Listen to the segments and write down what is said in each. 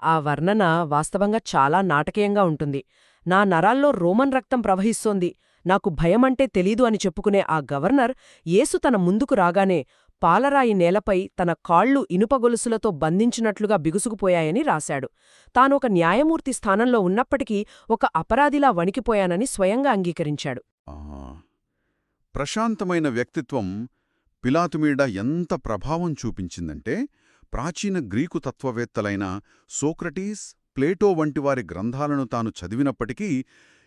ఆ వర్ణన వాస్తవంగా చాలా నాటకీయంగా ఉంటుంది. నా నరాల్లో రోమన్ రక్తం ప్రవహిస్తోంది, నాకు భయమంటే తెలీదు అని చెప్పుకునే ఆ గవర్నర్ యేసు తన ముందుకు రాగానే పాలరాయి నేలపై తన కాళ్ళు ఇనుపగొలుసులతో బంధించినట్లుగా బిగుసుకుపోయాయని రాశాడు. తానొక న్యాయమూర్తి స్థానంలో ఉన్నప్పటికీ ఒక అపరాధిలా వణికిపోయానని స్వయంగా అంగీకరించాడు. ఆ, ప్రశాంతమైన వ్యక్తిత్వం పిలాతుమీద ఎంత ప్రభావం చూపించిందంటే, ప్రాచీన గ్రీకు తత్వవేత్తలైన సోక్రటీస్, ప్లేటో వంటివారి గ్రంథాలను తాను చదివినప్పటికీ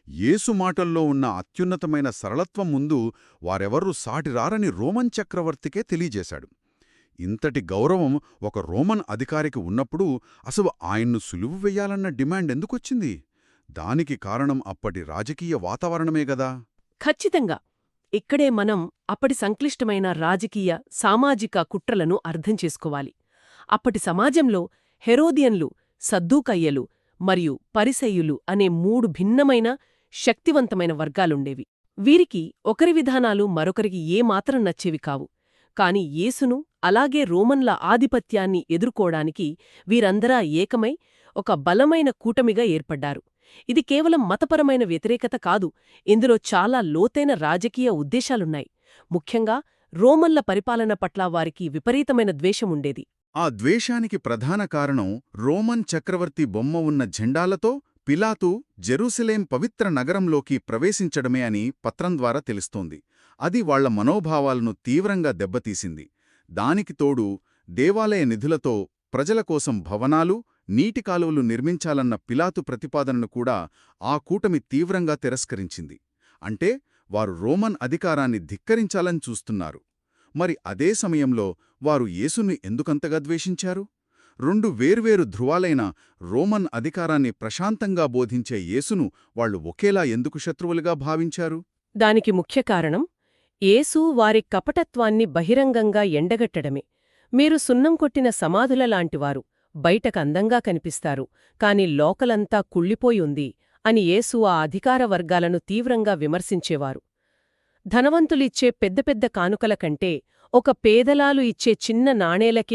యేసు మాటల్లో ఉన్న అత్యున్నతమైన సరళత్వం ముందు వారెవర్రూ సాటిరారని రోమన్ చక్రవర్తికే తెలియజేశాడు. ఇంతటి గౌరవం ఒక రోమన్ అధికారికి ఉన్నప్పుడు అసలు ఆయన్ను సులువు వెయ్యాలన్న డిమాండ్ ఎందుకొచ్చింది? దానికి కారణం అప్పటి రాజకీయ వాతావరణమే గదా. ఖచ్చితంగా. ఇక్కడే మనం అప్పటి సంక్లిష్టమైన రాజకీయ, సామాజిక కుట్రలను అర్థం చేసుకోవాలి. అప్పటి సమాజంలో హెరోదియన్లు, సద్దూకయ్యలు మరియు పరిసయ్యులు అనే మూడు భిన్నమైన, శక్తివంతమైన వర్గాలుండేవి. వీరికి ఒకరి విధానాలు మరొకరికి ఏమాత్రం నచ్చేవి కావు. కాని యేసును, అలాగే రోమన్ల ఆధిపత్యాన్ని ఎదుర్కోడానికి వీరందరా ఏకమై ఒక బలమైన కూటమిగా ఏర్పడ్డారు. ఇది కేవలం మతపరమైన వ్యతిరేకత కాదు, ఇందులో చాలా లోతైన రాజకీయ ఉద్దేశాలున్నాయి. ముఖ్యంగా రోమన్ల పరిపాలన పట్ల వారికి విపరీతమైన ద్వేషముండేది. ఆ ద్వేషానికి ప్రధాన కారణం రోమన్ చక్రవర్తి బొమ్మ ఉన్న జెండాలతో పిలాతు జెరూసలేం పవిత్ర నగరంలోకి ప్రవేశించడమే అని పత్రం ద్వారా తెలుస్తోంది. అది వాళ్ల మనోభావాలను తీవ్రంగా దెబ్బతీసింది. దానికి తోడు దేవాలయ నిధులతో ప్రజల కోసం భవనాలు, నీటి కాలువలు నిర్మించాలన్న పిలాతు ప్రతిపాదనను కూడా ఆ కూటమి తీవ్రంగా తిరస్కరించింది. అంటే వారు రోమన్ అధికారాన్ని ధిక్కరించాలని చూస్తున్నారు. మరి అదే సమయంలో వారు యేసుని ఎందుకంతగా ద్వేషించారు? రెండు వేర్వేరు ధృవాలైన రోమన్ అధికారాన్ని ప్రశాంతంగా బోధించే యేసును వాళ్లు ఒకేలా ఎందుకు శత్రువులుగా భావించారు? దానికి ముఖ్య కారణం యేసు వారి కపటత్వాన్ని బహిరంగంగా ఎండగట్టడమే. మీరు సున్నం కొట్టిన సమాధులలాంటివారు, బయటకందంగా కనిపిస్తారు, కాని లోకలంతా కుళ్ళిపోయి ఉంది అని యేసు ఆ అధికార వర్గాలను తీవ్రంగా విమర్శించేవారు. ధనవంతులిచ్చే పెద్ద పెద్ద కానుకల కంటే ఒక పేదలాలు ఇచ్చే చిన్న నాణేలకే